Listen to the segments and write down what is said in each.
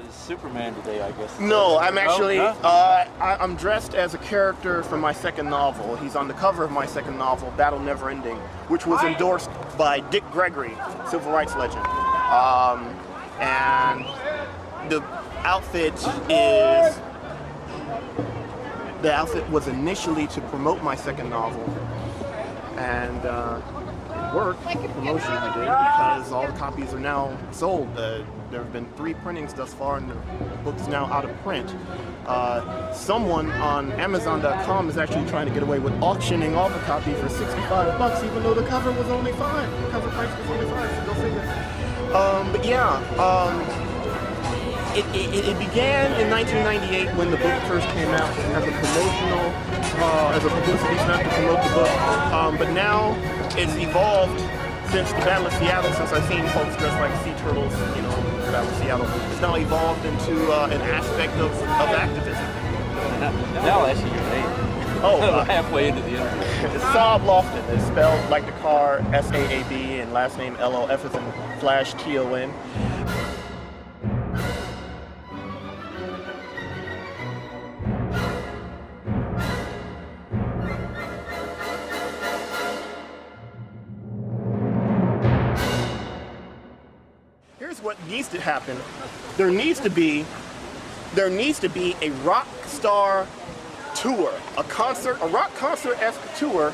as Superman today, I guess. No, I'm actually, No? I'm dressed as a character from my second novel. He's on the cover of my second novel, Battle Never Ending, which was endorsed by Dick Gregory, civil rights legend. And the outfit was initially to promote my second novel, and it worked, the promotion I did, because all the copies are now sold. There have been 3 printings thus far, and the book's now out of print. Someone on Amazon.com is actually trying to get away with auctioning off a copy for $65, even though the cover was only $5. The cover price was only $5, so go figure. But yeah, it began in 1998 when the book first came out as a promotional, as a publicity stunt to promote the book. But now it's evolved since the Battle of Seattle, since I've seen folks dressed like sea turtles, you know, the Battle of Seattle. It's now evolved into an aspect of activism. Now I see your name. Oh, halfway into the interview. It's Saab Lofton. It's spelled like the car, S-A-A-B, and last name L-O-F as in Flash, T-O-N. Here's what needs to happen. There needs to be a rock star tour, a rock concert-esque tour.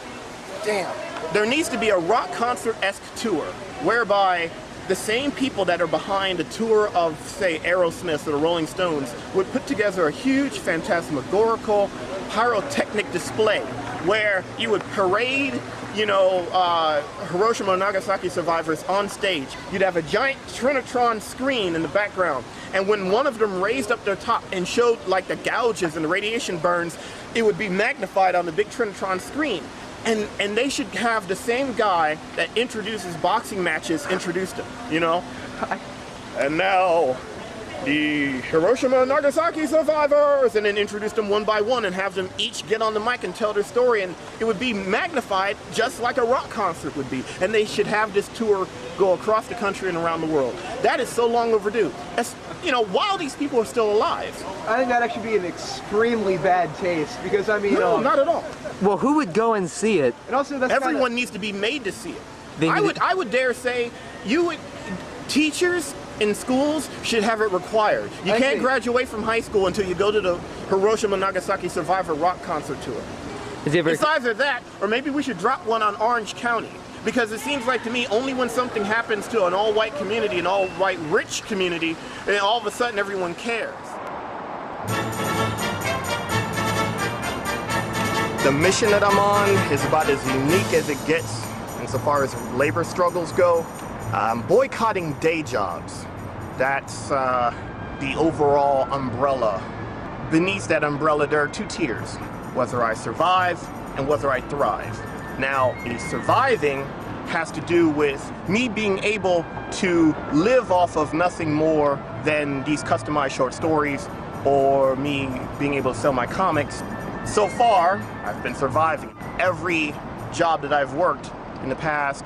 Damn. There needs to be a rock concert-esque tour whereby the same people that are behind a tour of, say, Aerosmith or the Rolling Stones would put together a huge phantasmagorical pyrotechnic display where you would parade, you know, Hiroshima and Nagasaki survivors on stage. You'd have a giant Trinitron screen in the background, and when one of them raised up their top and showed like the gouges and the radiation burns, it would be magnified on the big Trinitron screen. And they should have the same guy that introduces boxing matches introduce them, you know? And now, the Hiroshima and Nagasaki survivors, and then introduce them one by one and have them each get on the mic and tell their story, and it would be magnified just like a rock concert would be. And they should have this tour go across the country and around the world. That is so long overdue. That's, you know, while these people are still alive. I think that'd actually be an extremely bad taste, because I mean... No, not at all. Well, who would go and see it? And also, that's everyone needs to be made to see it. I would dare say, teachers in schools should have it required. You can't graduate from high school until you go to the Hiroshima Nagasaki Survivor Rock Concert Tour. It's either that, or maybe we should drop one on Orange County. Because it seems like to me, only when something happens to an all-white community, an all-white rich community, then all of a sudden everyone cares. The mission that I'm on is about as unique as it gets insofar as labor struggles go. Boycotting day jobs. That's the overall umbrella. Beneath that umbrella, there are 2 tiers. Whether I survive and whether I thrive. Now, the surviving has to do with me being able to live off of nothing more than these customized short stories, or me being able to sell my comics. So far, I've been surviving. Every job that I've worked in the past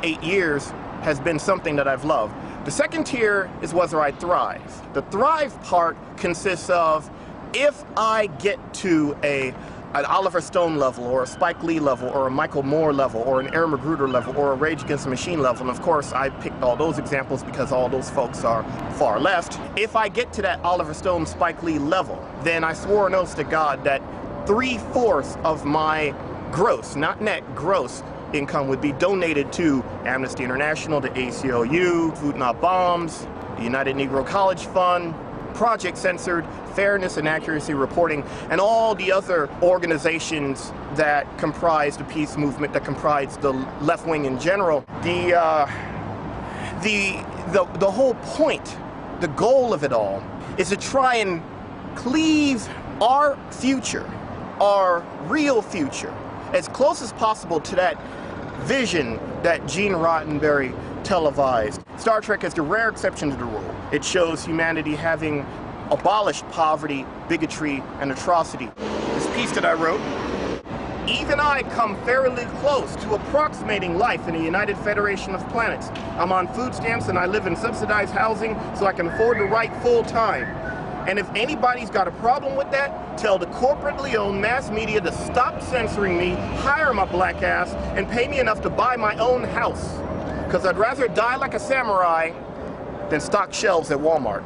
8 years has been something that I've loved. The second tier is whether I thrive. The thrive part consists of, if I get to an Oliver Stone level, or a Spike Lee level, or a Michael Moore level, or an Aaron Magruder level, or a Rage Against the Machine level, and of course I picked all those examples because all those folks are far left. If I get to that Oliver Stone, Spike Lee level, then I swore an oath to God that 3/4 of my gross, not net, gross income would be donated to Amnesty International, the ACLU, Food Not Bombs, the United Negro College Fund, Project Censored, Fairness and Accuracy Reporting, and all the other organizations that comprise the peace movement, that comprise the left wing in general. The whole point, the goal of it all, is to try and cleave our future, our real future, as close as possible to that vision that Gene Roddenberry televised. Star Trek is the rare exception to the rule. It shows humanity having abolished poverty, bigotry, and atrocity. This piece that I wrote even I come fairly close to approximating life in the United Federation of Planets. I'm on food stamps and I live in subsidized housing so I can afford to write full time. And if anybody's got a problem with that, tell the corporately owned mass media to stop censoring me, hire my black ass, and pay me enough to buy my own house. Because I'd rather die like a samurai than stock shelves at Walmart.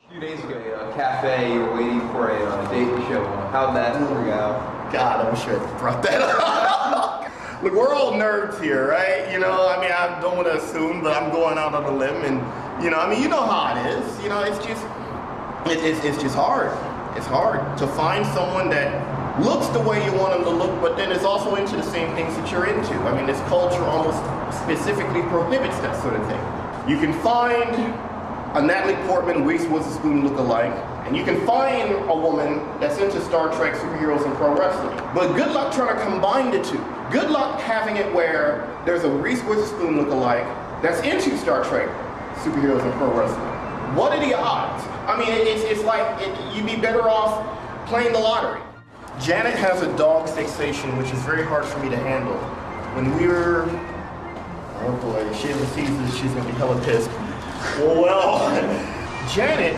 A few days ago, a cafe, you were waiting for a date to show. How'd that work out? God, I wish I had brought that up. Look, we're all nerds here, right? You know, I mean, I don't want to assume, but I'm going out on a limb, and you know, I mean, you know how it is. You know, it's just hard. It's hard to find someone that looks the way you want them to look, but then is also into the same things that you're into. I mean, this culture almost specifically prohibits that sort of thing. You can find a Natalie Portman, Reese Witherspoon look-alike, and you can find a woman that's into Star Trek, superheroes, and pro wrestling. But good luck trying to combine the two. Good luck having it where there's a Reese Witherspoon look-alike that's into Star Trek, superheroes, and pro wrestling. What are the odds? I mean, it's like you'd be better off playing the lottery. Janet has a dog fixation, which is very hard for me to handle. When we were, oh boy, if she ever sees this, she's gonna be hella pissed. Well, Janet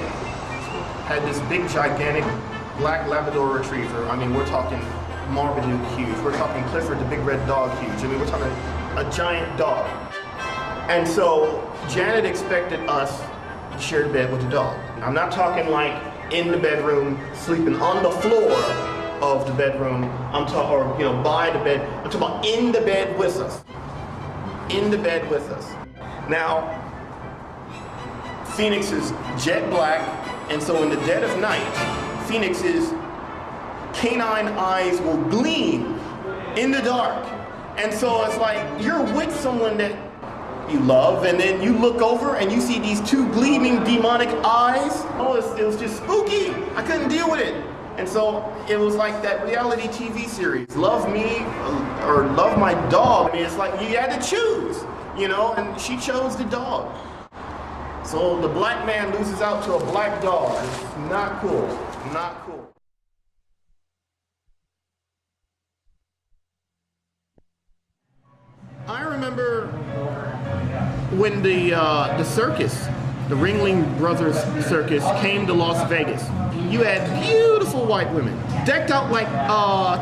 had this big, gigantic black Labrador Retriever. I mean, we're talking Marmaduke huge. We're talking Clifford the Big Red Dog huge. I mean, we're talking a giant dog. And so Janet expected us to share the bed with the dog. I'm not talking like in the bedroom, sleeping on the floor of the bedroom. I'm talking, or you know, by the bed. I'm talking about in the bed with us. In the bed with us. Now, Phoenix is jet black, and so in the dead of night, Phoenix's canine eyes will gleam in the dark. And so it's like you're with someone that you love, and then you look over and you see these two gleaming demonic eyes. Oh, it was just spooky. I couldn't deal with it. And so it was like that reality TV series, Love Me or Love My Dog. I mean, it's like you had to choose, you know, and she chose the dog. So the black man loses out to a black dog. It's not cool, not cool. I remember when the circus, the Ringling Brothers Circus, came to Las Vegas. You had beautiful white women, decked out like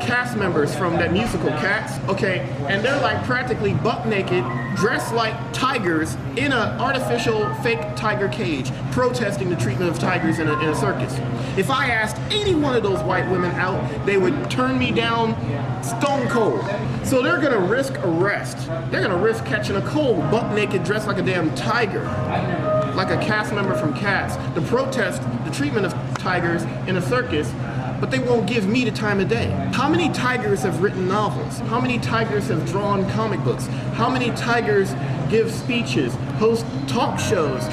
cast members from that musical Cats, okay? And they're like practically butt naked, dressed like tigers in an artificial fake tiger cage, protesting the treatment of tigers in a circus. If I asked any one of those white women out, they would turn me down stone cold. So they're gonna risk arrest. They're gonna risk catching a cold, butt naked, dressed like a damn tiger, like a cast member from Cats, to protest the treatment of tigers in a circus, but they won't give me the time of day. How many tigers have written novels? How many tigers have drawn comic books? How many tigers give speeches, host talk shows?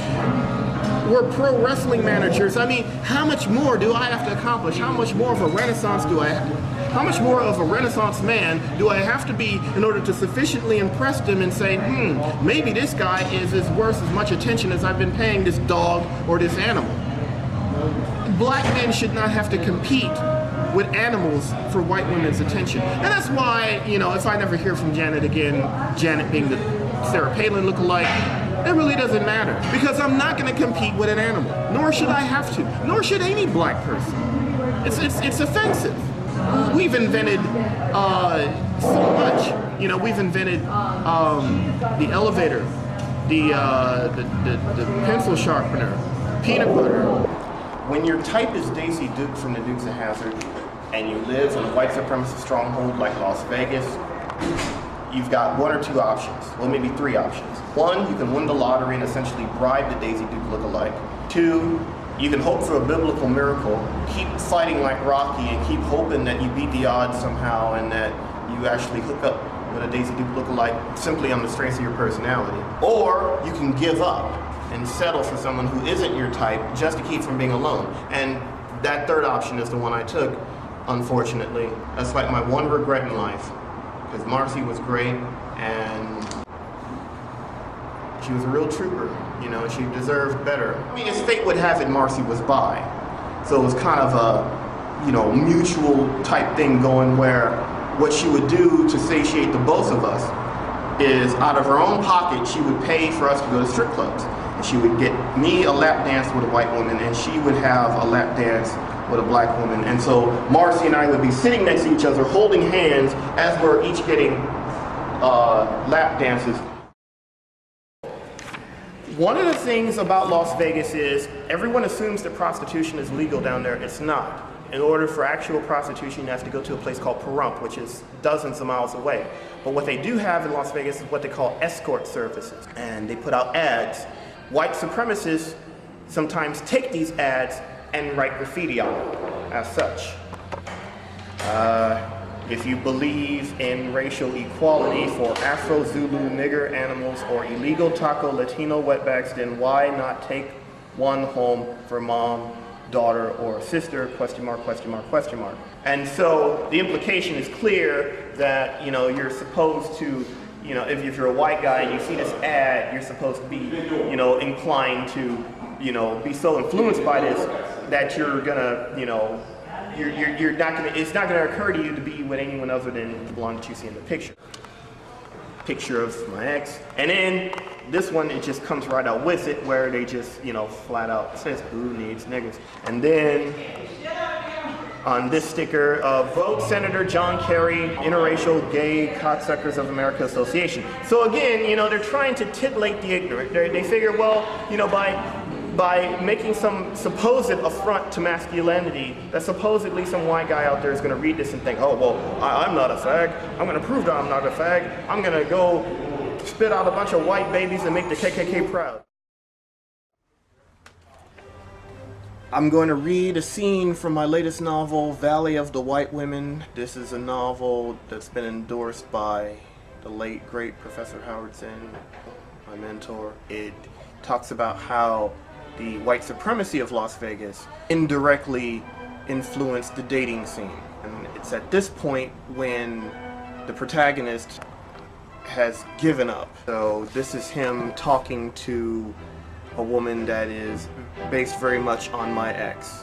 We're pro wrestling managers. I mean, how much more do I have to accomplish? How much more of a renaissance do I have to? How much more of a Renaissance man do I have to be in order to sufficiently impress them and say, maybe this guy is worth as much attention as I've been paying this dog or this animal? Black men should not have to compete with animals for white women's attention. And that's why, you know, if I never hear from Janet again, Janet being the Sarah Palin lookalike, it really doesn't matter. Because I'm not going to compete with an animal. Nor should I have to. Nor should any black person. It's offensive. We've invented so much. You know, we've invented the elevator, the pencil sharpener, peanut butter. When your type is Daisy Duke from the Dukes of Hazzard, and you live in a white supremacist stronghold like Las Vegas, you've got one or two options. Well, maybe three options. One, you can win the lottery and essentially bribe the Daisy Duke lookalike. Two, you can hope for a biblical miracle, keep fighting like Rocky, and keep hoping that you beat the odds somehow and that you actually hook up with a Daisy Duke lookalike simply on the strength of your personality. Or you can give up and settle for someone who isn't your type just to keep from being alone. And that third option is the one I took, unfortunately. That's like my one regret in life, because Marcy was great and she was a real trooper, you know, she deserved better. I mean, as fate would have it, Marcy was bi. So it was kind of a, mutual type thing going where what she would do to satiate the both of us is out of her own pocket, she would pay for us to go to strip clubs. And she would get me a lap dance with a white woman, and she would have a lap dance with a black woman. And so Marcy and I would be sitting next to each other, holding hands as we're each getting lap dances. One of the things about Las Vegas is everyone assumes that prostitution is legal down there. It's not. In order for actual prostitution, you have to go to a place called Pahrump, which is dozens of miles away. But what they do have in Las Vegas is what they call escort services. And they put out ads. White supremacists sometimes take these ads and write graffiti on them as such. If you believe in racial equality for Afro, Zulu, nigger animals, or illegal taco Latino wetbacks, then why not take one home for mom, daughter, or sister, question mark, question mark, question mark. And so the implication is clear that, you're supposed to, if you're a white guy and you see this ad, you're supposed to be, inclined to, be so influenced by this that you're gonna, you're not gonna, it's not gonna occur to you to be with anyone other than the blonde that you see in the picture. Picture of my ex. And then this one, it just comes right out with it, where they just, flat out says, who needs niggas? And then on this sticker, vote Senator John Kerry, Interracial Gay Cocksuckers of America Association. So again, they're trying to titillate the ignorant. They figure, well, by making some supposed affront to masculinity, that supposedly some white guy out there is going to read this and think, oh, well, I'm not a fag. I'm going to prove that I'm not a fag. I'm going to go spit out a bunch of white babies and make the KKK proud. I'm going to read a scene from my latest novel, Valley of the White Women. This is a novel that's been endorsed by the late, great Professor Howard Zinn, my mentor. It talks about how the white supremacy of Las Vegas indirectly influenced the dating scene. And it's at this point when the protagonist has given up. So this is him talking to a woman that is based very much on my ex.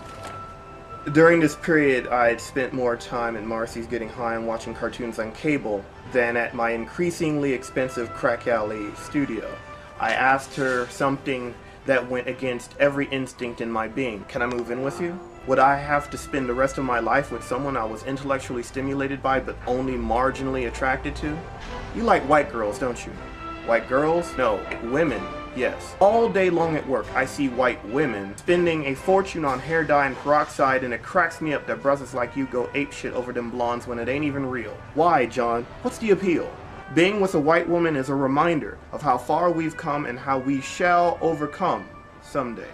During this period, I had spent more time at Marcy's getting high and watching cartoons on cable than at my increasingly expensive crack alley studio. I asked her something that went against every instinct in my being. Can I move in with you? Would I have to spend the rest of my life with someone I was intellectually stimulated by but only marginally attracted to? You like white girls, don't you? White girls? No, women. Yes. All day long at work, I see white women spending a fortune on hair dye and peroxide, and it cracks me up that brothers like you go apeshit over them blondes when it ain't even real. Why, John? What's the appeal? Being with a white woman is a reminder of how far we've come and how we shall overcome someday.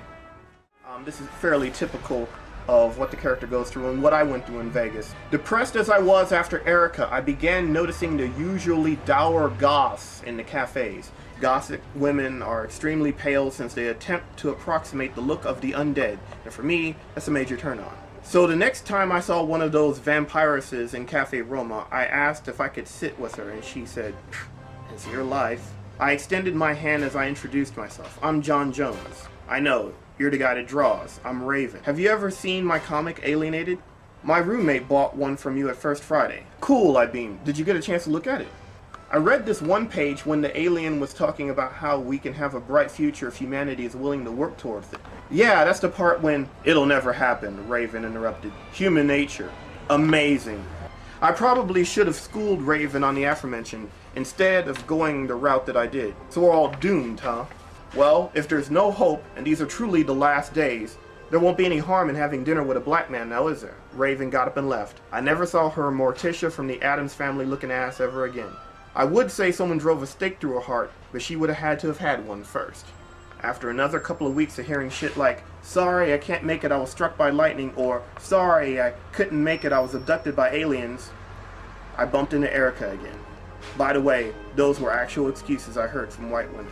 This is fairly typical of what the character goes through and what I went through in Vegas. Depressed as I was after Erica, I began noticing the usually dour goths in the cafes. Gothic women are extremely pale since they attempt to approximate the look of the undead, and for me, that's a major turn-on. So the next time I saw one of those vampiresses in Cafe Roma, I asked if I could sit with her, and she said, "It's your life." I extended my hand as I introduced myself. I'm John Jones. I know, you're the guy that draws. I'm Raven. Have you ever seen my comic, Alienated? My roommate bought one from you at First Friday. Cool, I beamed. Did you get a chance to look at it? I read this one page when the alien was talking about how we can have a bright future if humanity is willing to work towards it. Yeah, that's the part when it'll never happen, Raven interrupted. Human nature. Amazing. I probably should have schooled Raven on the aforementioned instead of going the route that I did. So we're all doomed, huh? Well, if there's no hope and these are truly the last days, there won't be any harm in having dinner with a black man now, is there? Raven got up and left. I never saw her Morticia from the Addams Family looking ass ever again. I would say someone drove a stake through her heart, but she would have had to have had one first. After another couple of weeks of hearing shit like, "Sorry, I can't make it, I was struck by lightning," or "Sorry, I couldn't make it, I was abducted by aliens," I bumped into Erica again. By the way, those were actual excuses I heard from white women.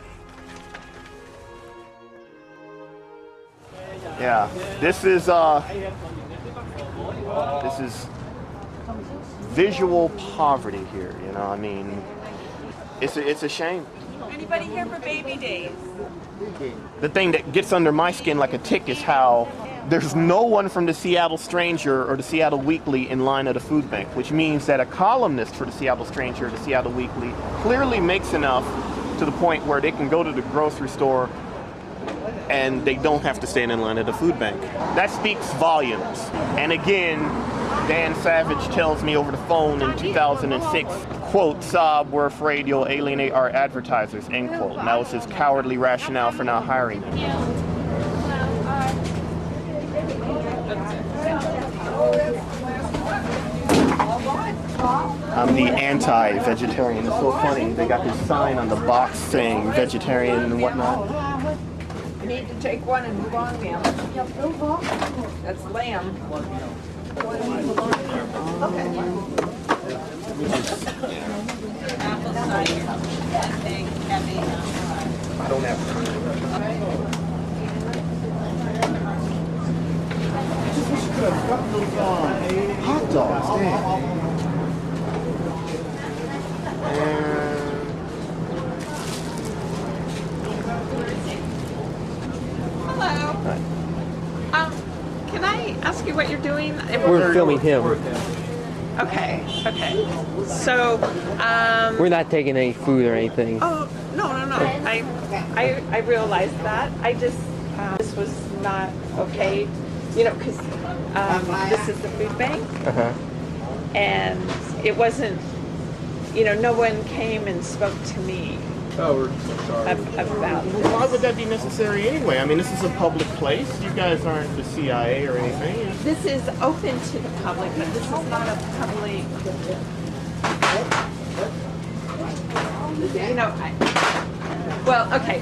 Yeah, this is visual poverty here, you know, I mean, it's a shame. Anybody here for baby days? The thing that gets under my skin like a tick is how there's no one from the Seattle Stranger or the Seattle Weekly in line at a food bank, which means that a columnist for the Seattle Stranger or the Seattle Weekly clearly makes enough to the point where they can go to the grocery store and they don't have to stand in line at a food bank. That speaks volumes. And again, Dan Savage tells me over the phone in 2006, quote, Saab, we're afraid you'll alienate our advertisers, end quote. And that was his cowardly rationale for not hiring them. I'm the anti-vegetarian. It's so funny. They got this sign on the box saying vegetarian and whatnot. You need to take one and move on, ma'am. That's lamb. I don't have time. Hot dogs, dang. Hello. Can I ask you what you're doing? We're filming him. Okay. So, We're not taking any food or anything. oh, no. I realized that. I just, this was not okay, because this is the food bank. Uh-huh. And it wasn't, no one came and spoke to me Oh, we're sorry. about this. Why would that be necessary anyway? I mean, this is a public place. You guys aren't the CIA or anything. This is open to the public, but this is not a public, well, okay.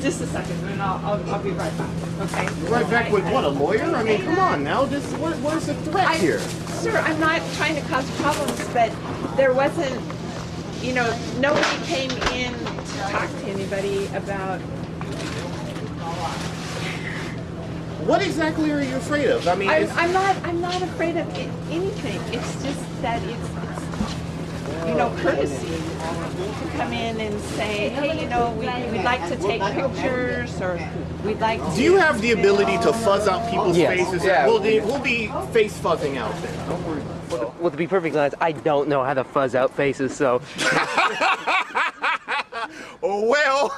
Just a second, and I'll be right back, okay? Right back with what, a lawyer? I mean, come on now. Where's the threat here? Sir, I'm not trying to cause problems, but there wasn't, nobody came in to talk to anybody about. What exactly are you afraid of? I mean, I'm not afraid of anything. It's just that it's courtesy to come in and say, hey, we'd like to take pictures, or we'd like to. do you have the ability to fuzz out people's Yes. faces? Yeah. We'll be face fuzzing out then. Don't worry. Well, to be perfectly honest, I don't know how to fuzz out faces, so Oh, well.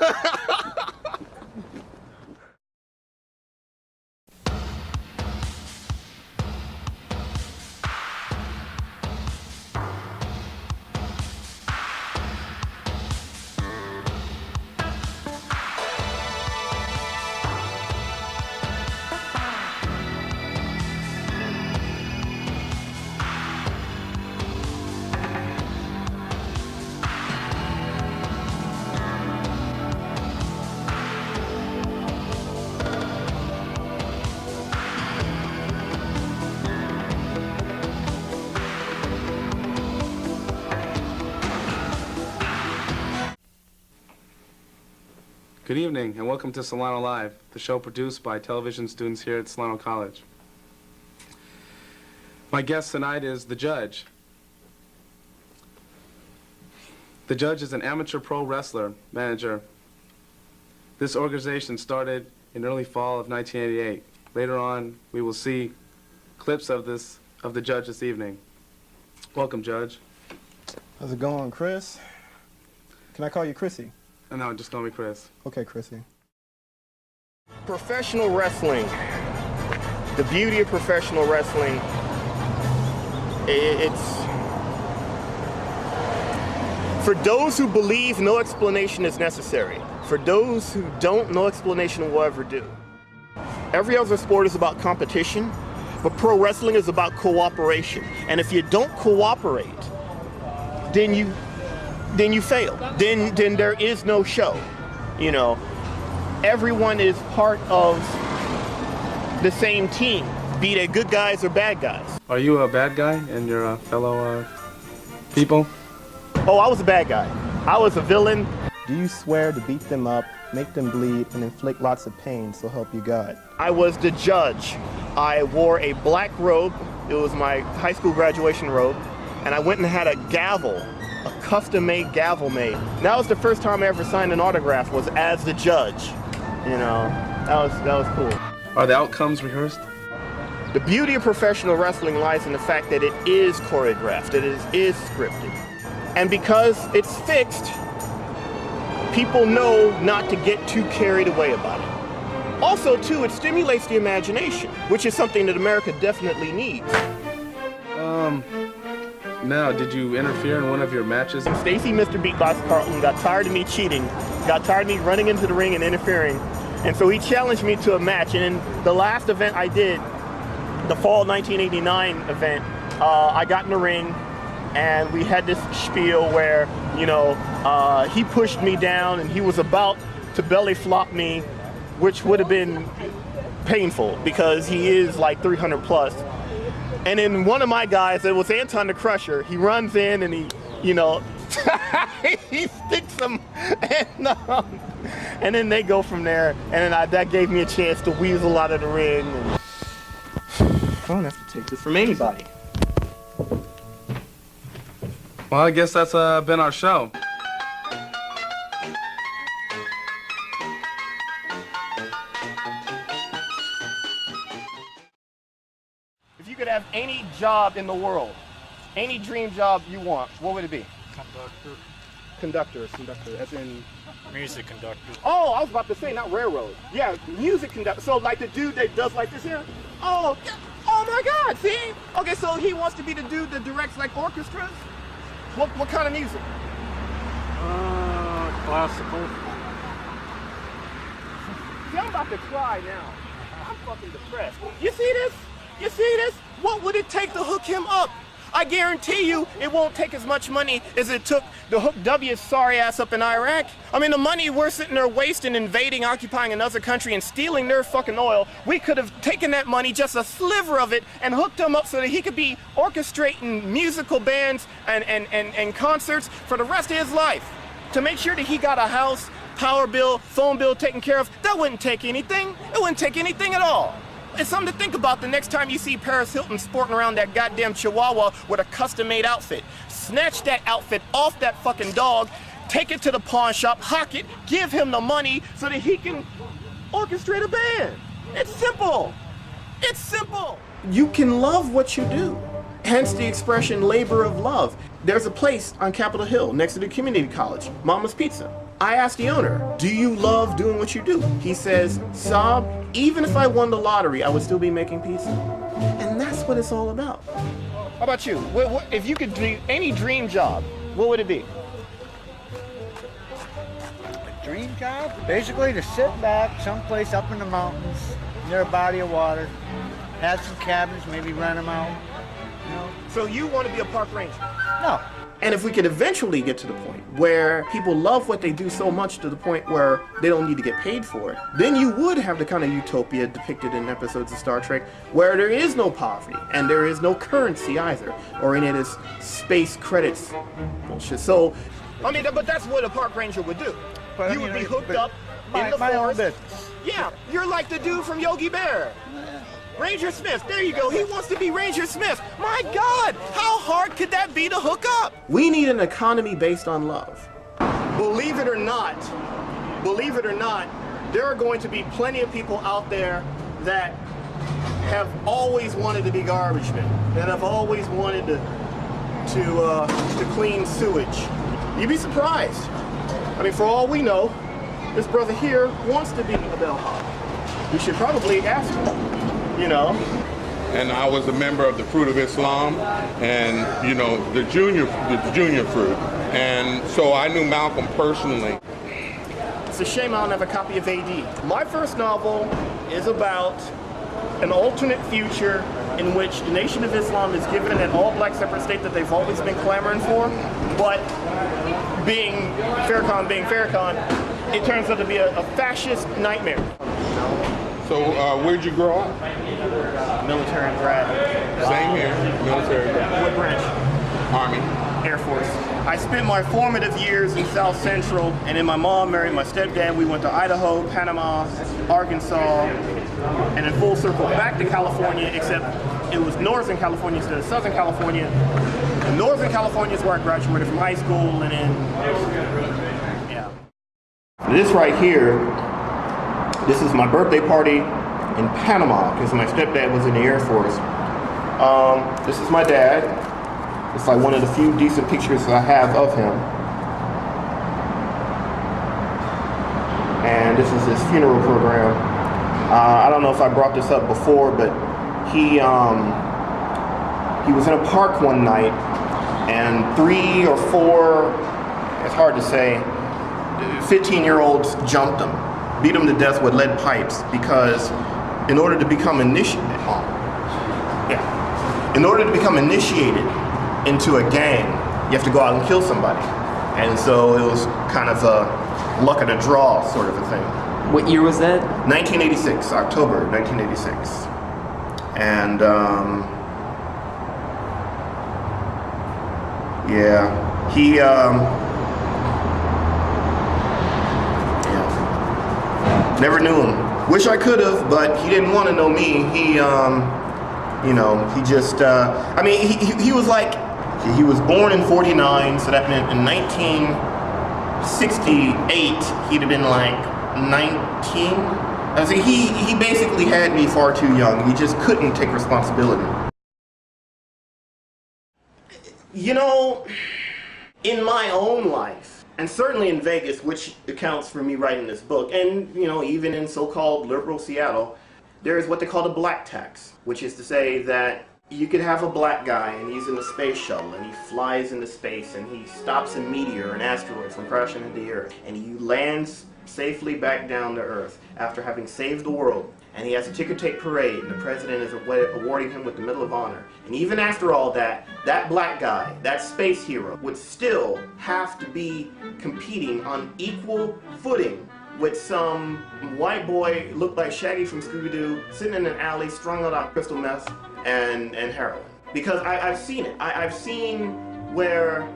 Good evening and welcome to Solano Live, the show produced by television students here at Solano College. My guest tonight is The Judge. The Judge is an amateur pro wrestler manager. This organization started in early fall of 1988. Later on, we will see clips of The Judge this evening. Welcome, Judge. How's it going, Chris? Can I call you Chrissy? No, just call me Chris. Okay, Chrissy. Professional wrestling. The beauty of professional wrestling, it's for those who believe no explanation is necessary. For those who don't, no explanation will ever do. Every other sport is about competition, but pro wrestling is about cooperation. And if you don't cooperate, then you fail. Then there is no show. Everyone is part of the same team, be they good guys or bad guys. Are you a bad guy and your fellow people? Oh, I was a bad guy. I was a villain. Do you swear to beat them up, make them bleed, and inflict lots of pain, so help you God? I was the judge. I wore a black robe. It was my high school graduation robe. And I went and had a gavel, a custom-made gavel made. That was the first time I ever signed an autograph, was as the judge. That was cool. Are the outcomes rehearsed? The beauty of professional wrestling lies in the fact that it is choreographed, that it is scripted. And because it's fixed, people know not to get too carried away about it. Also, too, it stimulates the imagination, which is something that America definitely needs. Now, did you interfere in one of your matches? Stacy, Mr. Beatbox Carlton, got tired of me cheating, got tired of me running into the ring and interfering, and so he challenged me to a match. And in the last event I did, the fall 1989 event, I got in the ring, and we had this spiel where, you know, he pushed me down, and he was about to belly flop me, which would have been painful because he is like 300 plus. And then one of my guys, it was Anton the Crusher, he runs in and he, you know, he sticks him, and then they go from there. And then that gave me a chance to weasel out of the ring. And I don't have to take this from anybody. Well, I guess that's been our show. If you could have any job in the world, any dream job you want, what would it be? Conductor, as in... Music conductor. Oh, I was about to say, not railroad. Yeah, music conductor. So like the dude that does like this here? Oh, yeah. Oh my God, see? Okay, so he wants to be the dude that directs like orchestras? What kind of music? Classical. See, I'm about to cry now. I'm fucking depressed. You see this? You see this? What would it take to hook him up? I guarantee you it won't take as much money as it took to hook W's sorry ass up in Iraq. I mean, the money we're sitting there wasting, invading, occupying another country and stealing their fucking oil, we could have taken that money, just a sliver of it, and hooked him up so that he could be orchestrating musical bands and concerts for the rest of his life. To make sure that he got a house, power bill, phone bill taken care of. That wouldn't take anything. It wouldn't take anything at all. It's something to think about the next time you see Paris Hilton sporting around that goddamn chihuahua with a custom-made outfit. Snatch that outfit off that fucking dog, take it to the pawn shop, hock it, give him the money so that he can orchestrate a band. It's simple. It's simple. You can love what you do. Hence the expression labor of love. There's a place on Capitol Hill next to the community college, Mama's Pizza. I asked the owner, do you love doing what you do? He says, Saab, even if I won the lottery, I would still be making pizza. And that's what it's all about. How about you? If you could do any dream job, what would it be? A dream job? Basically to sit back someplace up in the mountains, near a body of water, have some cabins, maybe rent them out. You know? So you want to be a park ranger? No. And if we could eventually get to the point where people love what they do so much to the point where they don't need to get paid for it, then you would have the kind of utopia depicted in episodes of Star Trek where there is no poverty and there is no currency either, or any of this space credits bullshit. So, I mean, but that's what a park ranger would do. But, you would be hooked up in the my own forest. business. Yeah, you're like the dude from Yogi Bear. Ranger Smith, there you go. He wants to be Ranger Smith. My God, how hard could that be to hook up? We need an economy based on love. Believe it or not, there are going to be plenty of people out there that have always wanted to be garbage men, that have always wanted to clean sewage. You'd be surprised. I mean, for all we know, this brother here wants to be a bellhop. We should probably ask him. You know. And I was a member of the Fruit of Islam, and you know the junior fruit, and so I knew Malcolm personally. It's a shame I don't have a copy of AD. My first novel is about an alternate future in which the Nation of Islam is given an all-black separate state that they've always been clamoring for, but being Farrakhan, it turns out to be a fascist nightmare. So where'd you grow up? Military grad. Same here, military grad. What branch? Army. Air Force. I spent my formative years in South Central, and then my mom married my stepdad. We went to Idaho, Panama, Arkansas, and then full circle back to California, except it was Northern California instead of Southern California. And Northern California is where I graduated from high school, and then, yeah. This right here, this is my birthday party in Panama, because my stepdad was in the Air Force. This is my dad. It's like one of the few decent pictures I have of him. And this is his funeral program. I don't know if I brought this up before, but he was in a park one night, and 3 or 4, it's hard to say, 15-year-olds jumped him, beat him to death with lead pipes, because in order to become initiated into a gang, you have to go out and kill somebody. And so it was kind of a luck of the draw sort of a thing. What year was that? 1986, October 1986. And yeah, he never knew him. Wish I could have, but he didn't want to know me. He you know, he just I mean, he was like, he was born in 49, so that meant in 1968 he'd have been like 19. I see, he basically had me far too young. He just couldn't take responsibility. You know, in my own life, and certainly in Vegas, which accounts for me writing this book, and you know, even in so-called liberal Seattle, there is what they call the black tax, which is to say that you could have a black guy and he's in a space shuttle and he flies into space and he stops a meteor, an asteroid, from crashing into the Earth, and he lands safely back down to Earth after having saved the world, and he has a ticker tape parade, and the president is awarding him with the Medal of Honor. And even after all that, that black guy, that space hero, would still have to be competing on equal footing with some white boy looked like Shaggy from Scooby-Doo sitting in an alley strung out on crystal meth and heroin. Because I've seen it. I've seen where,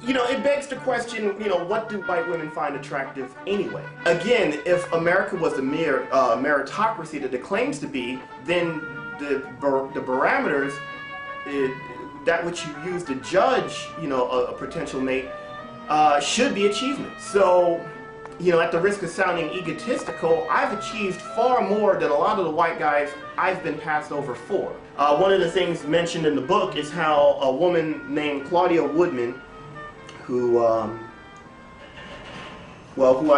you know, it begs the question, you know, what do white women find attractive anyway? Again, if America was the mere meritocracy that it claims to be, then the parameters, that which you use to judge, you know, a potential mate, should be achievement. So, you know, at the risk of sounding egotistical, I've achieved far more than a lot of the white guys I've been passed over for. One of the things mentioned in the book is how a woman named Claudia Woodman, who I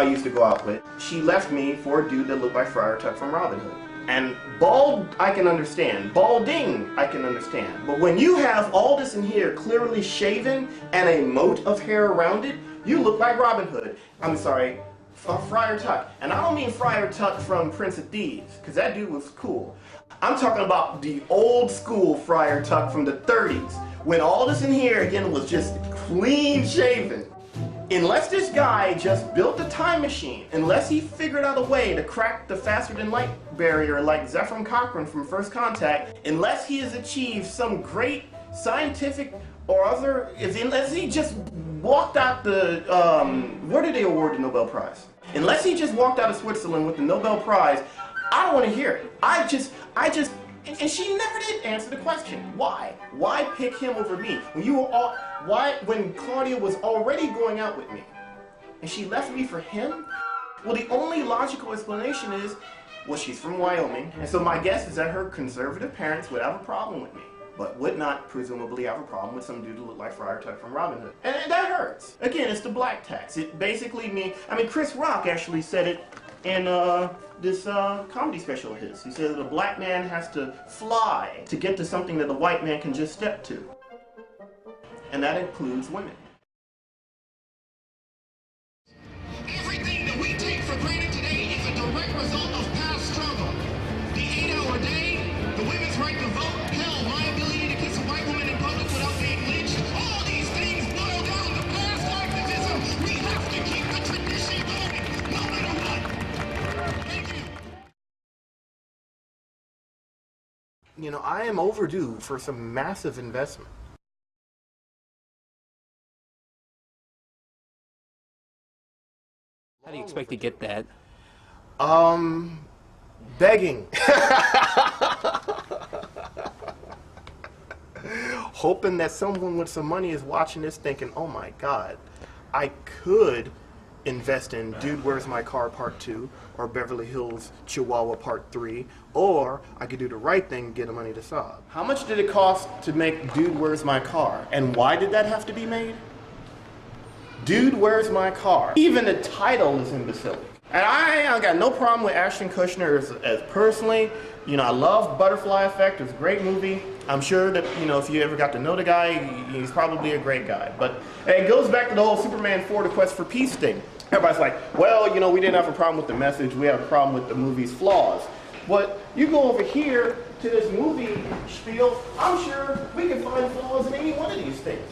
used to go out with, she left me for a dude that looked like Friar Tuck from Robin Hood. And bald, I can understand. Balding, I can understand. But when you have all this in here clearly shaven and a moat of hair around it, you look like Robin Hood. I'm sorry, Friar Tuck. And I don't mean Friar Tuck from Prince of Thieves, because that dude was cool. I'm talking about the old school Friar Tuck from the 30s, when all this in here, again, was just clean shaven. Unless this guy just built a time machine, unless he figured out a way to crack the faster than light barrier like Zephyr Cochrane from First Contact, unless he has achieved some great scientific or other, unless he just walked out the, where did they award the Nobel Prize? Unless he just walked out of Switzerland with the Nobel Prize, I don't want to hear it. And she never did answer the question. Why? Why pick him over me? When Claudia was already going out with me, and she left me for him? Well, the only logical explanation is, well, she's from Wyoming, and so my guess is that her conservative parents would have a problem with me, but would not presumably have a problem with some dude who looked like Friar Tuck from Robin Hood. And that hurts. Again, it's the black tax. It basically means, I mean, Chris Rock actually said it in this comedy special of his. He said that a black man has to fly to get to something that a white man can just step to. And that includes women. Everything that we take for granted today is a direct result of past struggle. The 8-hour day, the women's right to vote, hell, my ability to kiss a white woman in public without being lynched, all these things boil down to past activism. We have to keep the tradition going, no matter what. Thank you. You know, I am overdue for some massive investment. How do you expect to get that? Begging. Hoping that someone with some money is watching this thinking, oh my God, I could invest in Dude, Where's My Car Part 2 or Beverly Hills Chihuahua Part 3, or I could do the right thing and get the money to Saab. How much did it cost to make Dude, Where's My Car? And why did that have to be made? Dude, Where's My Car? Even the title is imbecilic. And I got no problem with Ashton Kutcher as personally. You know, I love Butterfly Effect. It's a great movie. I'm sure that, you know, if you ever got to know the guy, he's probably a great guy. But it goes back to the whole Superman 4, The Quest for Peace thing. Everybody's like, well, you know, we didn't have a problem with the message. We have a problem with the movie's flaws. But you go over here to this movie spiel, I'm sure we can find flaws in any one of these things.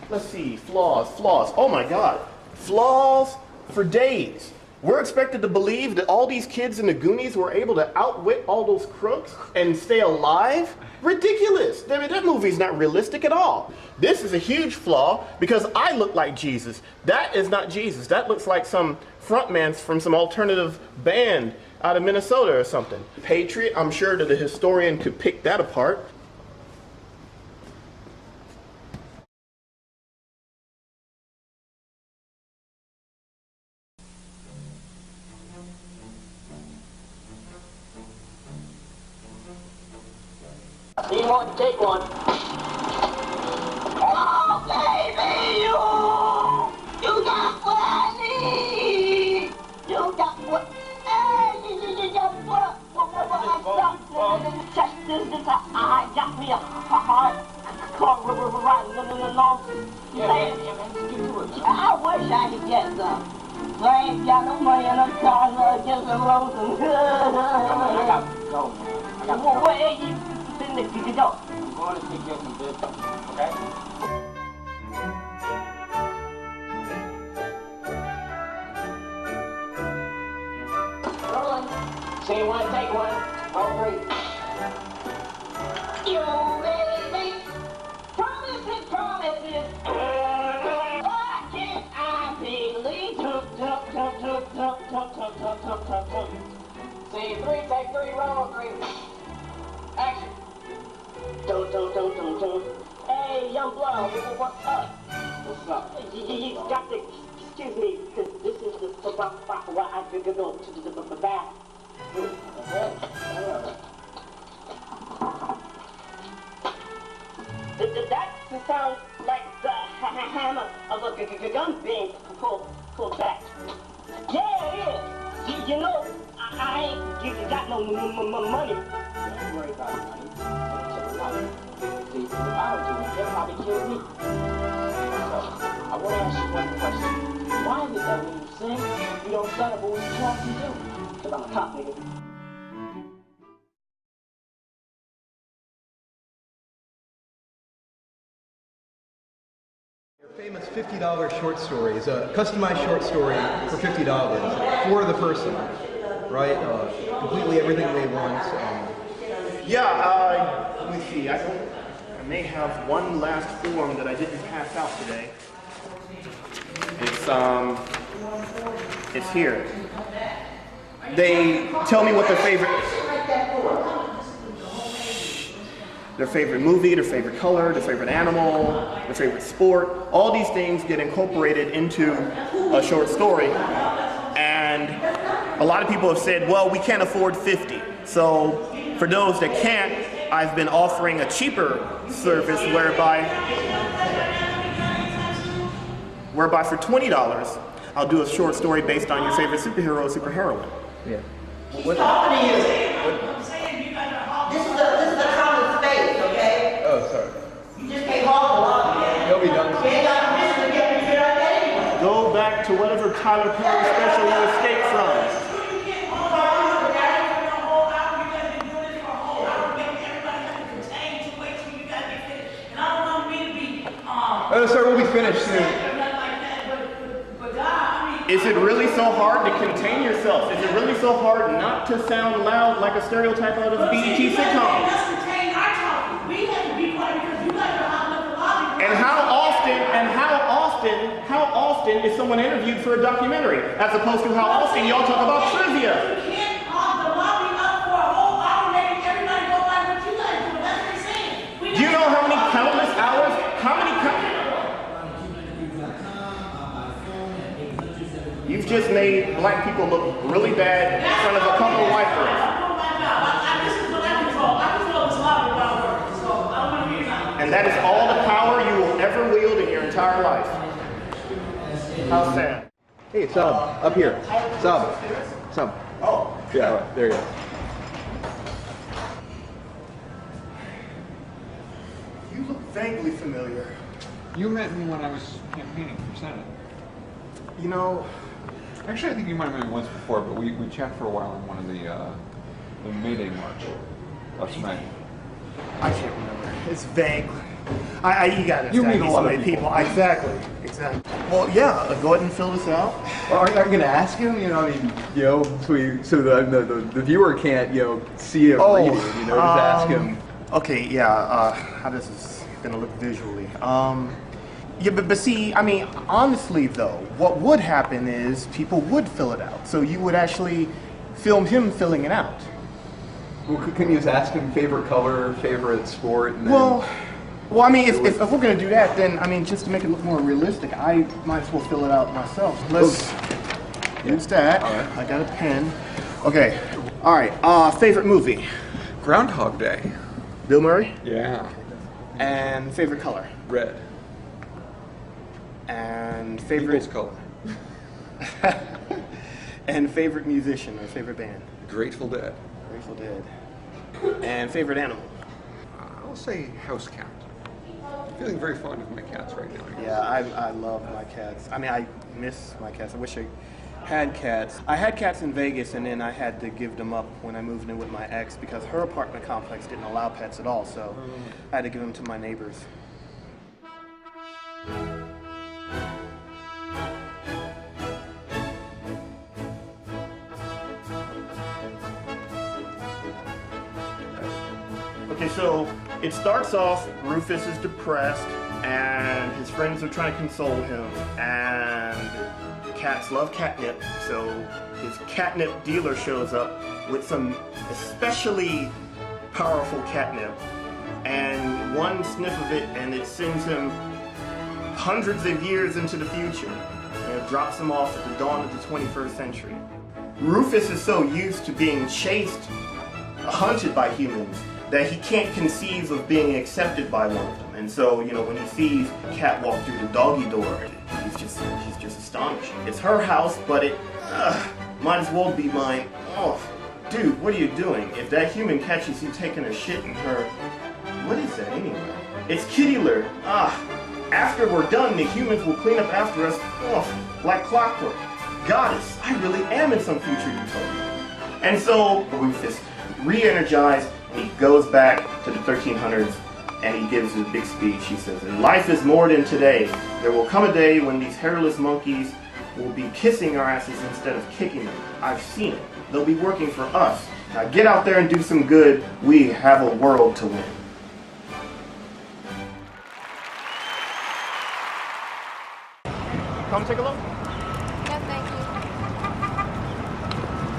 Let's see, flaws. Oh my God, flaws for days. We're expected to believe that all these kids in the Goonies were able to outwit all those crooks and stay alive? Ridiculous. I mean, that movie's not realistic at all. This is a huge flaw because I look like Jesus. That is not Jesus. That looks like some frontman from some alternative band out of Minnesota or something. Patriot, I'm sure that a historian could pick that apart. You want to take one? Oh, baby, you got what I need. You got what you got I got me a heart. I wish I could get some. I ain't got no money and I'm trying to get some roses. I got go. I got where you go. I'm going to take care of some business, okay? Rolling. So you want to take one? All three. You baby. Promises, promises. Why can't I believe? See, three, take three, roll three. Action. Don't. Hey, young blood, what's up? What's up? You got to, excuse me, this is the why I could go to the back. That sounds like the hammer of a gun being pulled back. Yeah, it is. You know, I ain't got no money. Don't worry about money. See, if I was doing it, they'll probably kill me. So, I want to ask you one question. Why is it that when you sing, you don't stutter, but when you talk, you do? Because I'm a cop, nigga. Your famous $50 short story is a customized short story for $50 for the person, right? Completely everything they want. Let me see. I may have one last form that I didn't pass out today. It's here. They tell me what their favorite movie, their favorite color, their favorite animal, their favorite sport. All these things get incorporated into a short story. And a lot of people have said, well, we can't afford 50. So for those that can't, I've been offering a cheaper service whereby for $20, I'll do a short story based on your favorite superhero or superheroine. Yeah. What company is it? I'm saying you got this is a common space, okay? Oh, sorry. You just can't hog the lobby. They'll be done. You ain't got permission to get me out anyway. Go back to whatever Tyler Perry special you escaped from. Oh, sir, we'll be finished soon. Is it really so hard to contain yourself? Is it really so hard not to sound loud like a stereotype out of BET sitcom? And how often is someone interviewed for a documentary, as opposed to how often y'all talk about trivia? You can't hog the lobby up for a whole hour making everybody go by what you guys do. That's what you're saying. Do you know how many countless hours, You've just made black people look really bad in front of a couple of white girls. And that is all the power you will ever wield in your entire life. How sad. Hey, Saab, up here. Saab. Saab. Oh. Yeah, right, there he is. You look vaguely familiar. You met me when I was campaigning for Senate. You know... Actually, I think you might have met me once before, but we chatted for a while on one of the May Day march last May. I can't remember. It's vague. You gotta You meet a lot of people. Exactly. Well, yeah. Go ahead and fill this out. Well, are you going to ask him? You know, I mean, you know, so the viewer can't, you know, see him reading. You know, just ask him. Okay. Yeah. How this is gonna look visually. Yeah, but see, I mean, honestly though, what would happen is people would fill it out. So you would actually film him filling it out. Well, couldn't you just ask him favorite color, favorite sport? And then Well, I mean, if we're going to do that, then, I mean, just to make it look more realistic, I might as well fill it out myself. Let's use that. All right. I got a pen. Okay. All right. Favorite movie? Groundhog Day. Bill Murray? Yeah. And favorite color? Red. And favorite... Eagles color. And favorite musician or favorite band? Grateful Dead. Grateful Dead. And favorite animal? I'll say house cat. I'm feeling very fond of my cats right now. Yeah, I love my cats. I mean, I miss my cats. I wish I had cats. I had cats in Vegas, and then I had to give them up when I moved in with my ex because her apartment complex didn't allow pets at all, so I had to give them to my neighbors. Okay, so it starts off, Rufus is depressed, and his friends are trying to console him, and cats love catnip, so his catnip dealer shows up with some especially powerful catnip, and one sniff of it, and it sends him hundreds of years into the future, and it drops him off at the dawn of the 21st century. Rufus is so used to being chased, hunted by humans, that he can't conceive of being accepted by one of them. And so, you know, when he sees a cat walk through the doggy door, he's just astonished. It's her house, but it might as well be mine. Oh, dude, what are you doing? If that human catches you taking a shit in her, what is that anyway? It's kitty litter. After we're done, the humans will clean up after us, like clockwork. Goddess, I really am in some future utopia. And so, Rufus, re-energized, he goes back to the 1300s and he gives a big speech. He says, "Life is more than today. There will come a day when these hairless monkeys will be kissing our asses instead of kicking them. I've seen it. They'll be working for us. Now get out there and do some good. We have a world to win." Come take a look. No, thank you.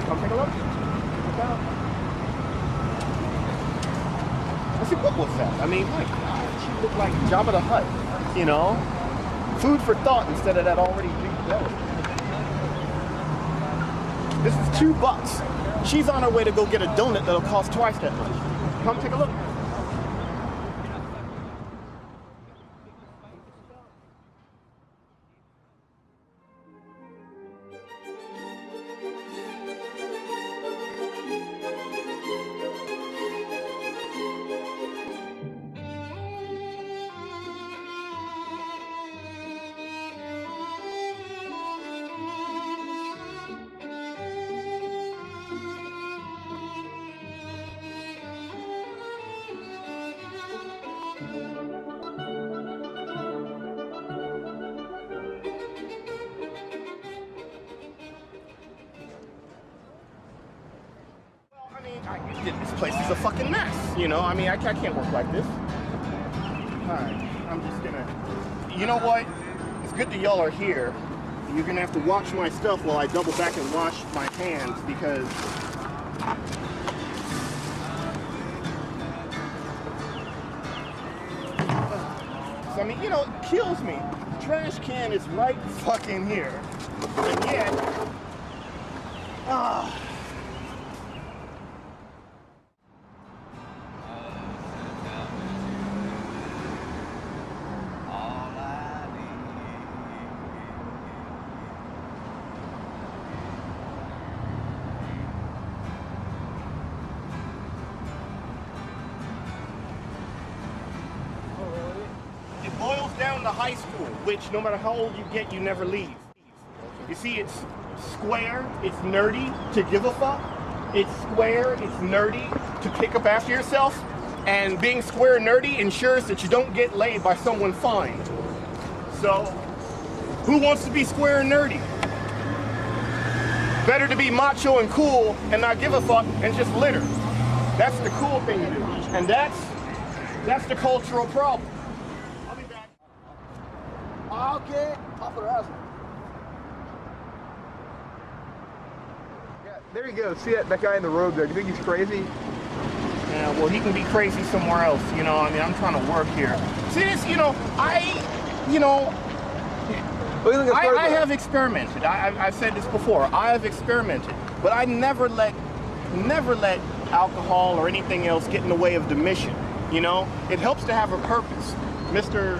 Come take a look. Look out. I said, what was that? I mean, my God, she looked like Jabba the Hutt, you know? Food for thought instead of that already big belly. This is $2. She's on her way to go get a donut that'll cost twice that much. Come take a look. This place is a fucking mess, you know? I mean, I can't work like this. Alright, I'm just gonna... You know what? It's good that y'all are here. You're gonna have to watch my stuff while I double back and wash my hands because... So, I mean, you know, it kills me trash can is right fucking here. And yet, it boils down to high school, which no matter how old you get, you never leave. You see, it's square, it's nerdy to give a fuck. It's square, it's nerdy to pick up after yourself. And being square nerdy ensures that you don't get laid by someone fine. So, who wants to be square and nerdy? Better to be macho and cool and not give a fuck and just litter. That's the cool thing to do. And that's the cultural problem. I'll be back. Okay, paparazzi. Yeah, there you go. See that guy in the road there? Do you think he's crazy? Yeah, well, he can be crazy somewhere else, you know. I mean, I'm trying to work here. See this, you know, I have experimented. I've said this before. I have experimented, but I never let alcohol or anything else get in the way of the mission. You know, it helps to have a purpose. Mr.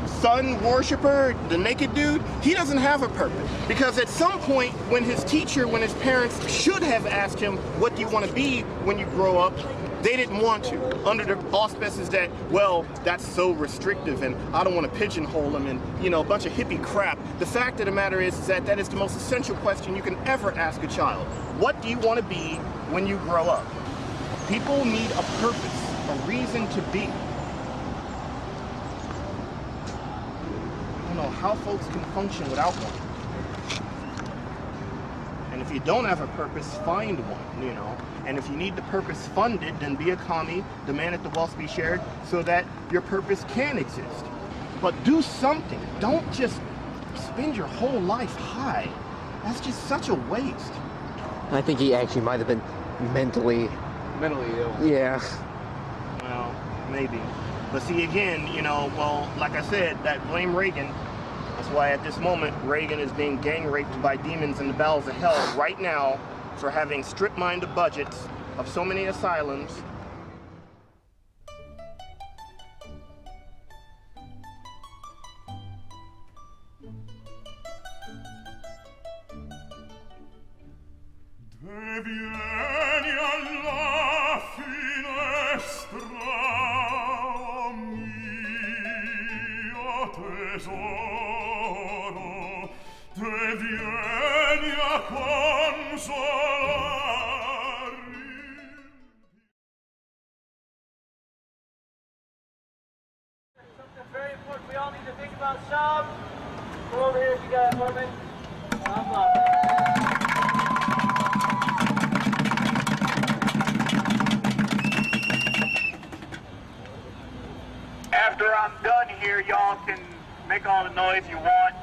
Sun worshiper, the naked dude, he doesn't have a purpose. Because at some point, when his parents should have asked him, what do you want to be when you grow up? They didn't want to, under the auspices that, well, that's so restrictive and I don't want to pigeonhole them and, you know, a bunch of hippie crap. The fact of the matter is that that is the most essential question you can ever ask a child. What do you want to be when you grow up? People need a purpose, a reason to be. I don't know how folks can function without one. And if you don't have a purpose, find one, you know. And if you need the purpose funded, then be a commie, demand that the wealth be shared so that your purpose can exist. But do something. Don't just spend your whole life high. That's just such a waste. I think he actually might have been mentally ill. Yeah. Well, maybe. But see, again, you know, well, like I said, that blame Reagan. That's why at this moment, Reagan is being gang raped by demons in the bowels of hell right now for having strip-mined the budgets of so many asylums. Very important. We all need to think about Saab. Come over here if you got a moment. Saab Lofton. After I'm done here, y'all can make all the noise you want.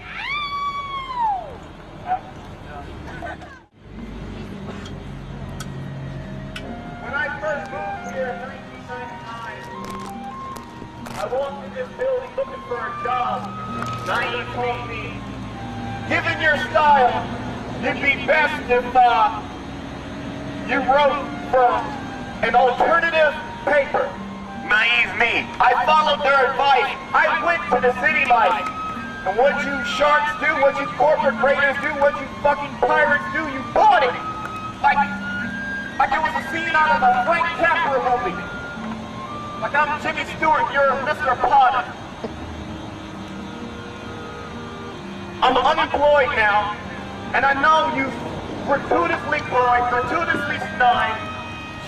When I first moved here in 1999, I walked in this building looking for a job. Naive told me, given your style, you'd be best if you wrote for an alternative paper. Naive me. I followed their advice. I went to the city life. And what you sharks do, what you corporate raiders do, what you fucking pirates do, you bought it. Like it was a scene out of a Frank Capra movie. Like I'm Jimmy Stewart, you're Mr. Potter. I'm unemployed now, and I know you gratuitously cloyed, gratuitously snide,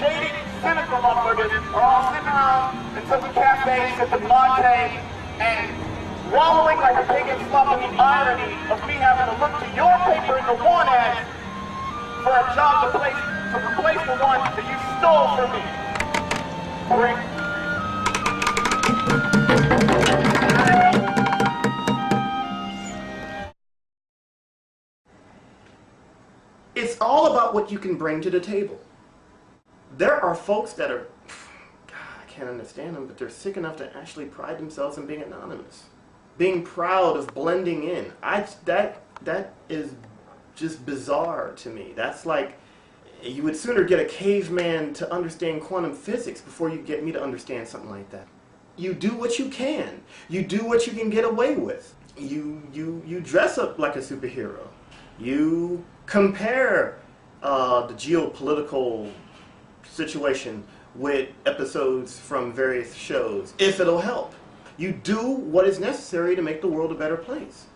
shady, cynical motherfuckers are all sitting around in some cafe, sipping latte, and wallowing like a pig in slop in the irony of me having to look to your paper in the one ad for a job to replace the one that you stole from me. Prick. It's all about what you can bring to the table. There are folks that are, God, I can't understand them, but they're sick enough to actually pride themselves in being anonymous. being proud of blending in. That is just bizarre to me. That's like, you would sooner get a caveman to understand quantum physics before you get me to understand something like that. You do what you can. You do what you can get away with. You dress up like a superhero. You compare the geopolitical situation with episodes from various shows, if it'll help. You do what is necessary to make the world a better place.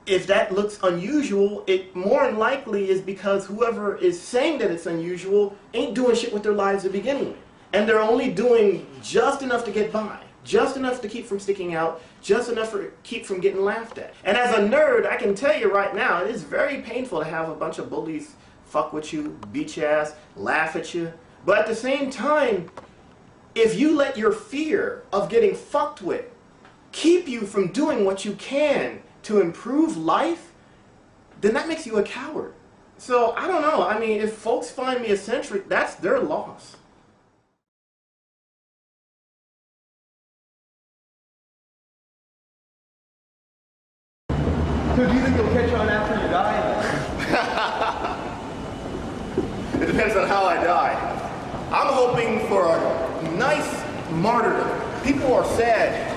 If that looks unusual, it more than likely is because whoever is saying that it's unusual ain't doing shit with their lives to begin with. And they're only doing just enough to get by, just enough to keep from sticking out, just enough to keep from getting laughed at. And as a nerd, I can tell you right now, it is very painful to have a bunch of bullies fuck with you, beat your ass, laugh at you. But at the same time, if you let your fear of getting fucked with keep you from doing what you can to improve life, then that makes you a coward. So, I don't know. I mean, if folks find me eccentric, that's their loss. So do you think you'll catch on after you die? It depends on how I die. I'm hoping for a nice martyrdom. People are sad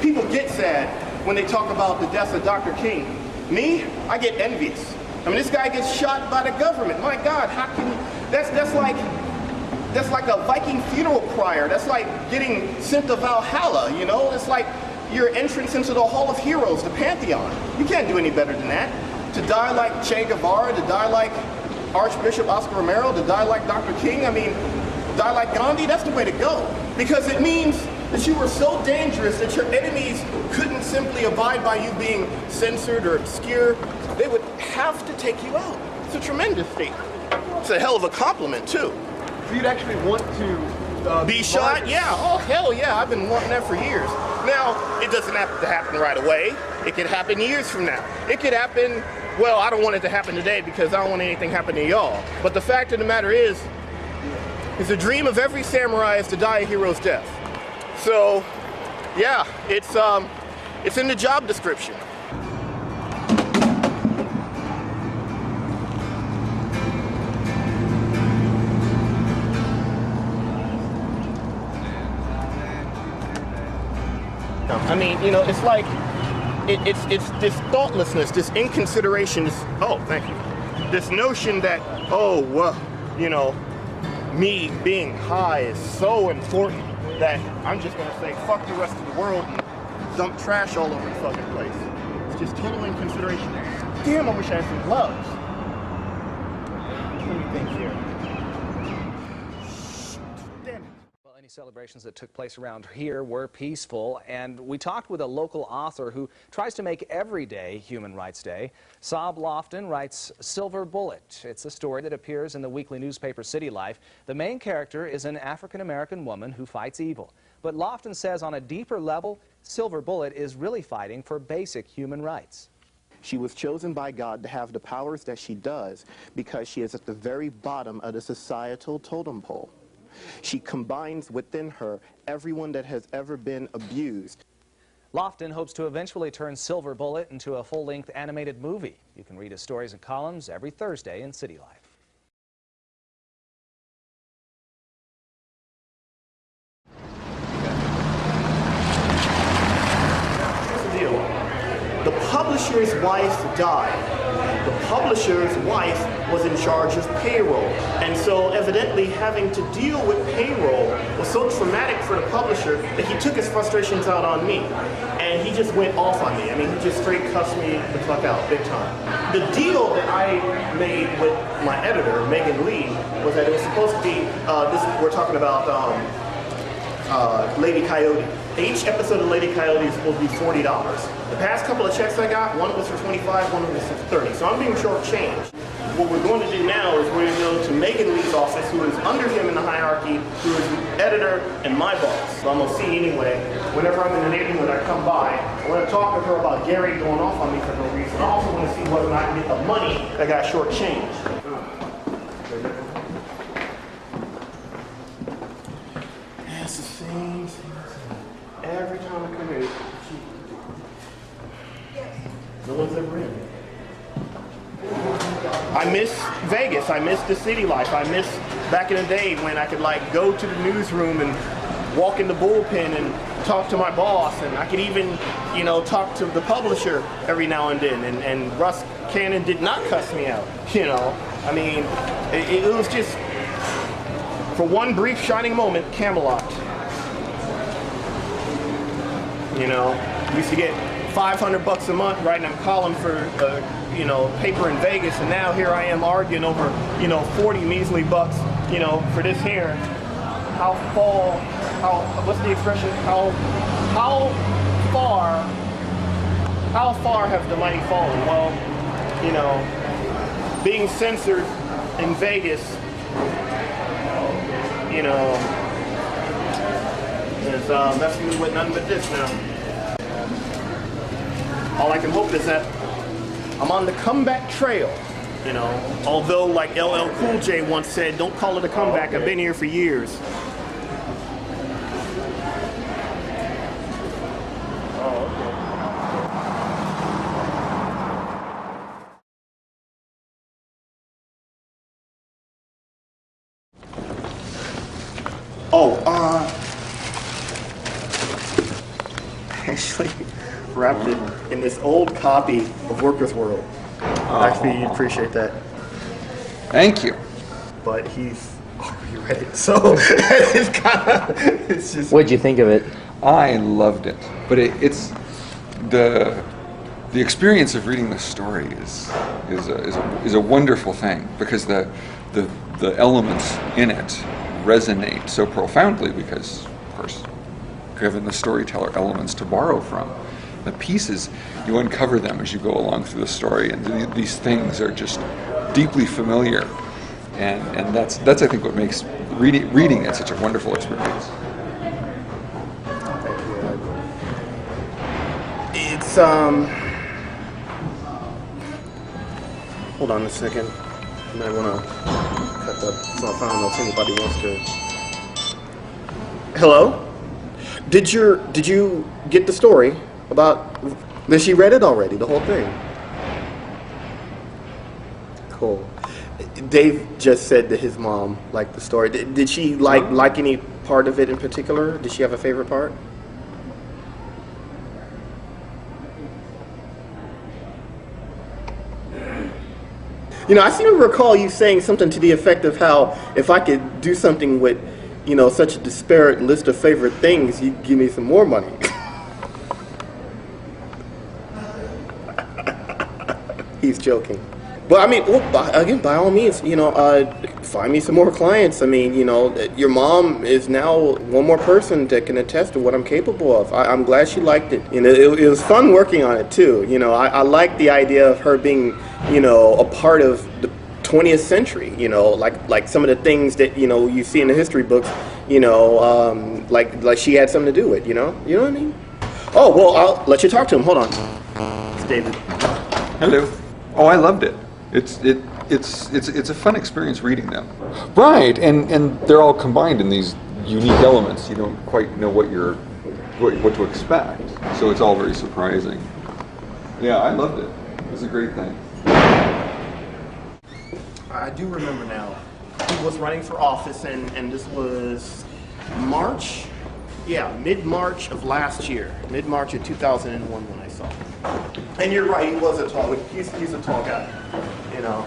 people get sad when they talk about the death of Dr. King. Me, I get envious. I mean, this guy gets shot by the government. My God, how can you? That's like a Viking funeral crier. That's like getting sent to Valhalla, you know? It's like your entrance into the Hall of Heroes, the Pantheon. You can't do any better than that. To die like Che Guevara, to die like Archbishop Oscar Romero, to die like Dr. King, I mean, die like Gandhi, that's the way to go. Because it means that you were so dangerous that your enemies couldn't simply abide by you being censored or obscure. They would have to take you out. It's a tremendous statement. It's a hell of a compliment, too. So you'd actually want to be shot? Yeah, oh hell yeah, I've been wanting that for years. Now, it doesn't have to happen right away. It could happen years from now. It could happen, well, I don't want it to happen today because I don't want anything to happen to y'all. But the fact of the matter is the dream of every samurai is to die a hero's death. So, yeah, it's in the job description. I mean, you know, it's like, it's this thoughtlessness, this inconsideration, thank you. This notion that, you know, me being high is so important that I'm just gonna say fuck the rest of the world and dump trash all over the fucking place. It's just total inconsideration. Damn, I wish I had some gloves. Let me think here. Any celebrations that took place around here were peaceful, and we talked with a local author who tries to make every day Human Rights Day. Saab Lofton writes Silver Bullet. It's a story that appears in the weekly newspaper City Life. The main character is an African-American woman who fights evil. But Lofton says on a deeper level, Silver Bullet is really fighting for basic human rights. She was chosen by God to have the powers that she does because she is at the very bottom of the societal totem pole. She combines within her everyone that has ever been abused. Lofton hopes to eventually turn Silver Bullet into a full-length animated movie. You can read his stories and columns every Thursday in City Life. Here's the deal. The publisher's wife died. The publisher's wife was in charge of payroll. And so evidently having to deal with payroll was so traumatic for the publisher that he took his frustrations out on me. And he just went off on me. I mean, he just straight cussed me the fuck out, big time. The deal that I made with my editor, Megan Lee, was that it was supposed to be, we're talking about Lady Coyote. Each episode of Lady Coyote is supposed to be $40. The past couple of checks I got, one was for $25, one was for $30. So I'm being shortchanged. What we're going to do now is we're going to go to Megan Lee's office, who is under him in the hierarchy, who is the editor and my boss. So I'm going to see anyway. Whenever I'm in the neighborhood, I come by. I want to talk to her about Gary going off on me for no reason. I also want to see whether or not I get the money that got shortchanged. It's the same. Every time I come here, I miss Vegas. I miss the city life. I miss back in the day when I could like go to the newsroom and walk in the bullpen and talk to my boss, and I could even, you know, talk to the publisher every now and then. And Russ Cannon did not cuss me out. You know, I mean, it was just for one brief shining moment, Camelot. You know, used to get $500 a month writing a column for you know, paper in Vegas, and now here I am arguing over, you know, 40 measly bucks, you know, for this here. What's the expression? How far have the mighty fallen? Well, you know, being censored in Vegas, you know, is messing me with nothing but this now. All I can hope is that I'm on the comeback trail, you know, although like LL Cool J once said, don't call it a comeback, I've been here for years. Actually wrapped it in this old copy of Workers' World. Actually, you'd appreciate that. Thank you. But he's already read it, so it's kind of, it's just... What'd you think of it? I loved it, but it's the experience of reading the story is a wonderful thing, because the elements in it resonate so profoundly because, of course, given the storyteller elements to borrow from. The pieces, you uncover them as you go along through the story, and these things are just deeply familiar, and that's I think what makes reading it such a wonderful experience. It's hold on a second. I might want to cut that off. I don't know if anybody wants to. Hello? Did you get the story about? That she read it already, the whole thing. Cool. Dave just said that his mom liked the story. Did she like any part of it in particular? Did she have a favorite part? You know, I seem to recall you saying something to the effect of how if I could do something with, you know, such a disparate list of favorite things, you'd give me some more money. He's joking. But I mean, again, by all means, you know, find me some more clients. I mean, you know, your mom is now one more person that can attest to what I'm capable of. I'm glad she liked it. You know, it was fun working on it too. You know, I like the idea of her being, you know, a part of the 20th century. You know, like some of the things that, you know, you see in the history books. You know, like she had something to do with. You know what I mean? Oh well, I'll let you talk to him. Hold on, it's David. Hello. Oh, I loved it. It's a fun experience reading them. Right, and they're all combined in these unique elements. You don't quite know what to expect, so it's all very surprising. Yeah, I loved it. It was a great thing. I do remember now. He was running for office, and this was March. Yeah, mid-March of last year. Mid-March of 2001 when I saw him. And you're right, he was a tall. He's a tall guy. You know.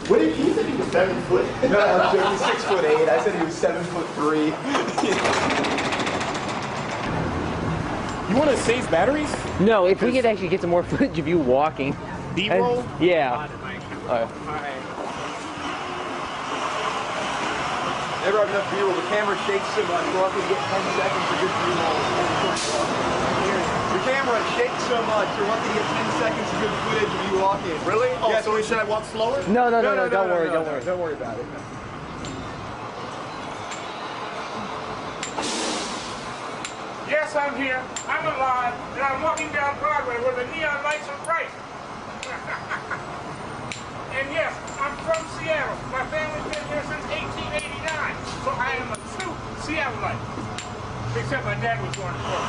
What did he said he was 7 foot? No, I'm joking, 6'8". I said he was 7'3". You want to save batteries? No, if we could actually get some more footage of you walking. B-roll? Yeah. Never have enough B-roll. The camera shakes so much. We're lucky to get 10 seconds of good B-roll. The camera shakes so much. We're lucky to get 10 seconds of good footage of you walking. Really? Oh, yes. So should I walk slower? No, don't worry. Don't worry about it. Yes, I'm here. I'm alive, and I'm walking down Broadway where the neon lights are bright. And yes, I'm from Seattle. My family's been here since 1889, so I am a true Seattleite. Except my dad was born in Florida.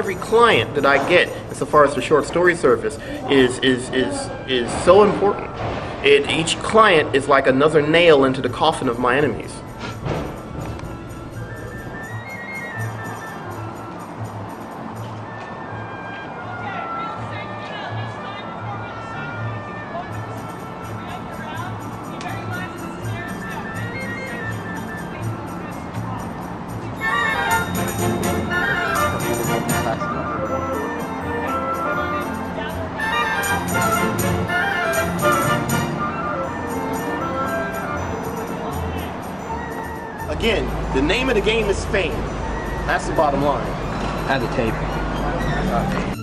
every client that I get, insofar as the short story service, is so important. Each client is like another nail into the coffin of my enemies. Again, the name of the game is fame. That's the bottom line. Add the tape.